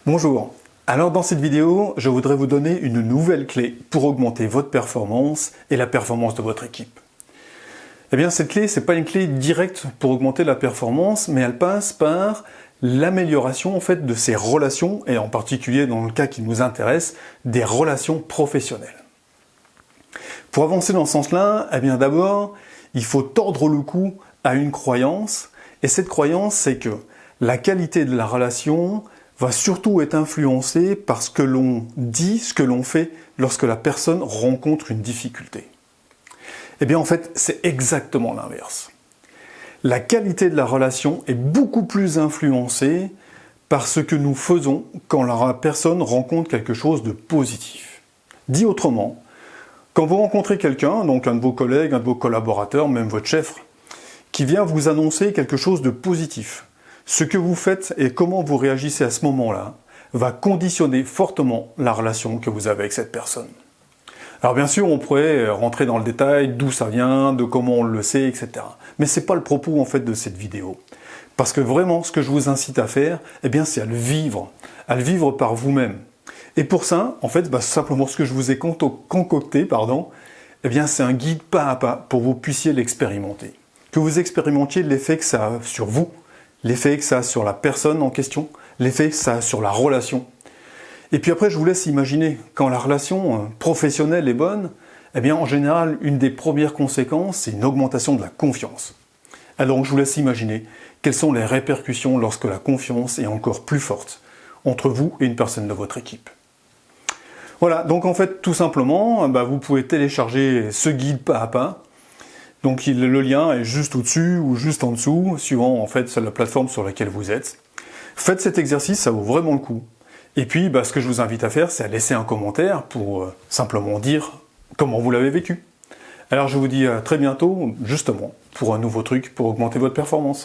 Bonjour, alors dans cette vidéo, je voudrais vous donner une nouvelle clé pour augmenter votre performance et la performance de votre équipe. Eh bien cette clé, c'est pas une clé directe pour augmenter la performance, mais elle passe par l'amélioration en fait de ces relations, et en particulier dans le cas qui nous intéresse, des relations professionnelles. Pour avancer dans ce sens-là, eh bien d'abord, il faut tordre le cou à une croyance, et cette croyance, c'est que la qualité de la relation va surtout être influencée par ce que l'on dit, ce que l'on fait lorsque la personne rencontre une difficulté. Eh bien en fait, c'est exactement l'inverse. La qualité de la relation est beaucoup plus influencée par ce que nous faisons quand la personne rencontre quelque chose de positif. Dit autrement, quand vous rencontrez quelqu'un, donc un de vos collègues, un de vos collaborateurs, même votre chef, qui vient vous annoncer quelque chose de positif, ce que vous faites et comment vous réagissez à ce moment-là va conditionner fortement la relation que vous avez avec cette personne. Alors bien sûr, on pourrait rentrer dans le détail d'où ça vient, de comment on le sait, etc. Mais c'est pas le propos en fait de cette vidéo. Parce que vraiment, ce que je vous incite à faire, eh bien, c'est à le vivre par vous-même. Et pour ça, en fait, simplement ce que je vous ai concocté, eh bien, c'est un guide pas à pas pour que vous puissiez l'expérimenter. Que vous expérimentiez l'effet que ça a sur vous, l'effet que ça a sur la personne en question, l'effet que ça a sur la relation. Et puis après, je vous laisse imaginer, quand la relation professionnelle est bonne, eh bien, en général, une des premières conséquences, c'est une augmentation de la confiance. Alors, je vous laisse imaginer quelles sont les répercussions lorsque la confiance est encore plus forte entre vous et une personne de votre équipe. Voilà, donc en fait, tout simplement, vous pouvez télécharger ce guide pas à pas. Donc le lien est juste au-dessus ou juste en dessous, suivant en fait la plateforme sur laquelle vous êtes. Faites cet exercice, ça vaut vraiment le coup. Et puis, ce que je vous invite à faire, c'est à laisser un commentaire pour simplement dire comment vous l'avez vécu. Alors je vous dis à très bientôt, justement, pour un nouveau truc pour augmenter votre performance.